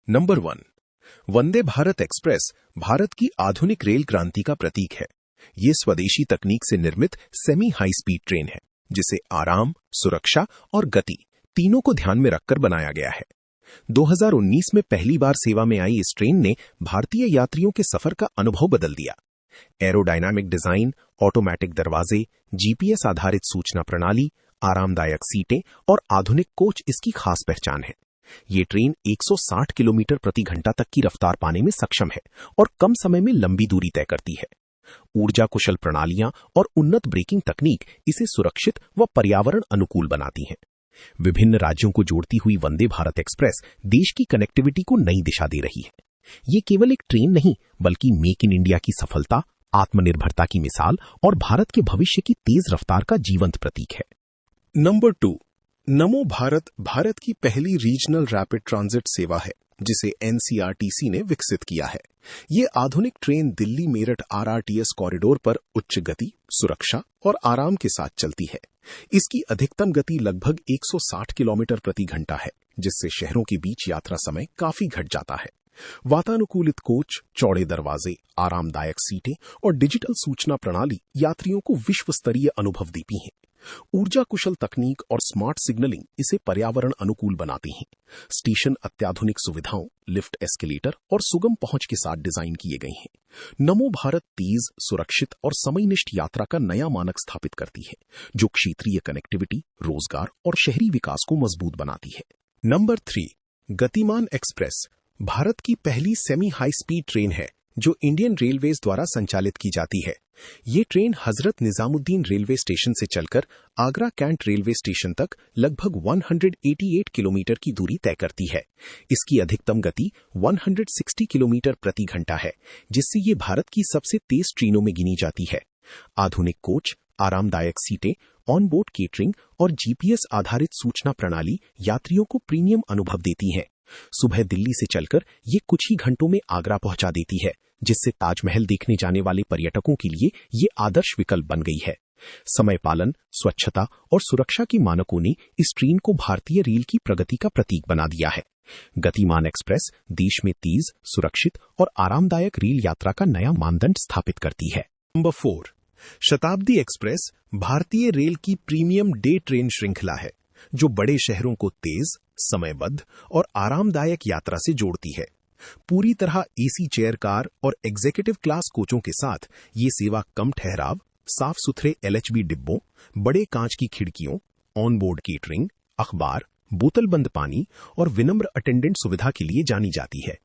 Number 1। Vande Bharat express Bharat की आधुनिक rail क्रांति का प्रतीक है। ये स्वदेशी तकनीक से निर्मित सेमी हाई स्पीड ट्रेन है, जिसे आराम, सुरक्षा और गति तीनों को ध्यान में रखकर बनाया गया है। 2019 में पहली बार सेवा में आई इस ट्रेन ने भारतीय यात्रियों के सफर का अनुभव बदल दिया। एरोडायनामिक डिजाइन, ऑटोमेटिक दरवाजे, जीपीएस आधारित सूचना प्रणाली, आरामदायक सीटें और आधुनिक कोच इसकी खास पहचान है। ये ट्रेन 160 किलोमीटर प्रति घंटा तक की रफ्तार पाने में सक्षम है और कम समय में लंबी दूरी तय करती है। ऊर्जा कुशल प्रणालियां और उन्नत ब्रेकिंग तकनीक इसे सुरक्षित व पर्यावरण अनुकूल बनाती हैं। विभिन्न राज्यों को जोड़ती हुई वंदे भारत एक्सप्रेस देश की कनेक्टिविटी को नई दिशा दे रही है। ये केवल एक ट्रेन नहीं, बल्कि मेक इन इंडिया की सफलता, आत्मनिर्भरता की मिसाल और भारत के भविष्य की तेज रफ्तार का जीवंत प्रतीक है। नंबर 2। नमो भारत भारत की पहली रीजनल रैपिड ट्रांजिट सेवा है, जिसे एनसीआरटीसी ने विकसित किया है। ये आधुनिक train Delhi Meerut RRTS corridor पर उच्च गति, सुरक्षा और आराम के साथ चलती है। इसकी अधिकतम गति लगभग 160 किलोमीटर प्रति घंटा है, जिससे शहरों के बीच यात्रा समय काफी घट जाता है। वातानुकूलित कोच, चौड़े दरवाजे, आरामदायक सीटें और डिजिटल सूचना प्रणाली यात्रियों को विश्व स्तरीय अनुभव देती हैं। ऊर्जा कुशल तकनीक और स्मार्ट सिग्नलिंग इसे पर्यावरण अनुकूल बनाते हैं। स्टेशन अत्याधुनिक सुविधाओं, लिफ्ट, एस्केलेटर और सुगम पहुंच के साथ डिजाइन किए गए हैं। नमो भारत तेज, सुरक्षित और समयनिष्ठ यात्रा का नया मानक स्थापित करती है, जो क्षेत्रीय कनेक्टिविटी, रोजगार और शहरी विकास को मजबूत बनाती है। नंबर 3। गतिमान एक्सप्रेस भारत की पहली सेमी हाई स्पीड ट्रेन है, जो इंडियन रेलवेज द्वारा संचालित की जाती है। ये train Hazrat Nizamuddin railway station से चलकर आगरा कैंट रेलवे स्टेशन तक लगभग 188 किलोमीटर की दूरी तय करती है। इसकी अधिकतम गति 160 किलोमीटर प्रति घंटा है, जिससे ये भारत की सबसे तेज ट्रेनों में गिनी जाती है। आधुनिक कोच, आरामदायक सीटें, ऑन बोर्ड केटरिंग और जीपीएस आधारित सूचना प्रणाली यात्रियों को प्रीमियम अनुभव देती है। सुबह दिल्ली से चलकर ये कुछ ही घंटों में आगरा पहुंचा देती है, जिससे ताजमहल देखने जाने वाले पर्यटकों के लिए ये आदर्श विकल्प बन गई है। समय पालन, स्वच्छता और सुरक्षा के मानकों ने इस ट्रेन को भारतीय रेल की प्रगति का प्रतीक बना दिया है। गतिमान एक्सप्रेस देश में तेज, सुरक्षित और आरामदायक रेल यात्रा का नया मानदंड स्थापित करती है। नंबर 4। शताब्दी एक्सप्रेस भारतीय रेल की प्रीमियम डे ट्रेन श्रृंखला है, जो बड़े शहरों को तेज, समयबद्ध और आरामदायक यात्रा से जोड़ती है। पूरी तरह एसी चेयर कार और एग्जीक्यूटिव क्लास कोचों के साथ ये सेवा कम ठहराव, साफ सुथरे एलएचबी डिब्बों, बड़े कांच की खिड़कियों, ऑन बोर्ड केटरिंग, अखबार, बोतलबंद पानी और विनम्र अटेंडेंट सुविधा के लिए जानी जाती है।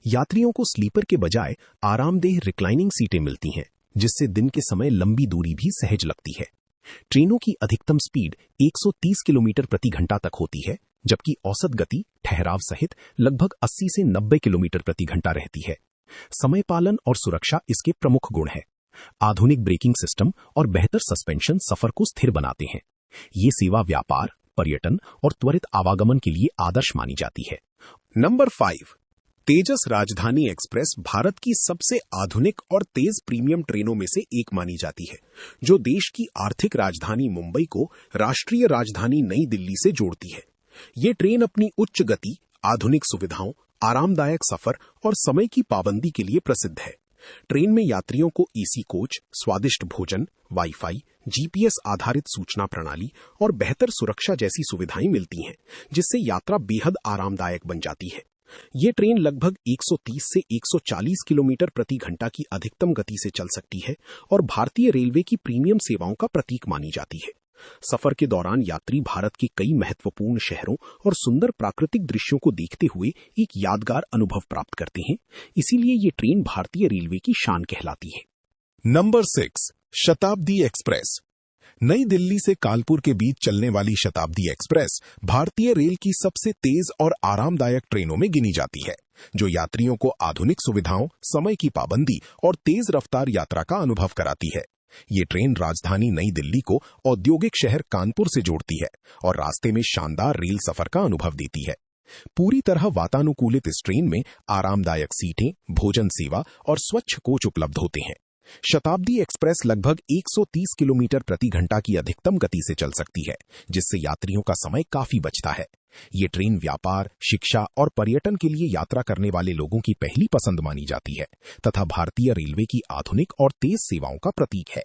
यात्रियों को स्लीपर के बजाय आरामदेह रिक्लाइनिंग सीटें मिलती हैं, जिससे दिन के समय लंबी दूरी भी सहज लगती है। ट्रेनों की अधिकतम स्पीड 130 किलोमीटर प्रति घंटा तक होती है, जबकि औसत गति ठहराव सहित लगभग 80 से 90 किलोमीटर प्रति घंटा रहती है। समय पालन और सुरक्षा इसके प्रमुख गुण है। आधुनिक ब्रेकिंग सिस्टम और बेहतर सस्पेंशन सफर को स्थिर बनाते हैं। ये सेवा व्यापार, पर्यटन और त्वरित आवागमन के लिए आदर्श मानी जाती है। नंबर 5। तेजस राजधानी एक्सप्रेस भारत की सबसे आधुनिक और तेज प्रीमियम ट्रेनों में से एक मानी जाती है, जो देश की आर्थिक राजधानी मुंबई को राष्ट्रीय राजधानी नई दिल्ली से जोड़ती है। ये ट्रेन अपनी उच्च गति, आधुनिक सुविधाओं, आरामदायक सफर और समय की पाबंदी के लिए प्रसिद्ध है। ट्रेन में यात्रियों को एसी कोच, स्वादिष्ट भोजन, वाईफाई, जीपीएस आधारित सूचना प्रणाली और बेहतर सुरक्षा जैसी सुविधाएं मिलती हैं, जिससे यात्रा बेहद आरामदायक बन जाती है। ये ट्रेन लगभग 130 से 140 किलोमीटर प्रति घंटा की अधिकतम गति से चल सकती है और भारतीय रेलवे की प्रीमियम सेवाओं का प्रतीक मानी जाती है। सफर के दौरान यात्री भारत के कई महत्वपूर्ण शहरों और सुंदर प्राकृतिक दृश्यों को देखते हुए एक यादगार अनुभव प्राप्त करते हैं। इसीलिए ये ट्रेन भारतीय रेलवे की शान कहलाती है। नंबर 6। शताब्दी एक्सप्रेस नई दिल्ली से कानपुर के बीच चलने वाली शताब्दी एक्सप्रेस भारतीय रेल की सबसे तेज और आरामदायक ट्रेनों में गिनी जाती है, जो यात्रियों को आधुनिक सुविधाओं, समय की पाबंदी और तेज रफ्तार यात्रा का अनुभव कराती है। ये ट्रेन राजधानी नई दिल्ली को औद्योगिक शहर कानपुर से जोड़ती है और रास्ते में शानदार रेल सफर का अनुभव देती है। पूरी तरह वातानुकूलित इस ट्रेन में आरामदायक सीटें, भोजन सेवा और स्वच्छ कोच उपलब्ध होते हैं। शताब्दी एक्सप्रेस लगभग 130 किलोमीटर प्रति घंटा की अधिकतम गति से चल सकती है, जिससे यात्रियों का समय काफी बचता है। ये ट्रेन व्यापार, शिक्षा और पर्यटन के लिए यात्रा करने वाले लोगों की पहली पसंद मानी जाती है तथा भारतीय रेलवे की आधुनिक और तेज सेवाओं का प्रतीक है।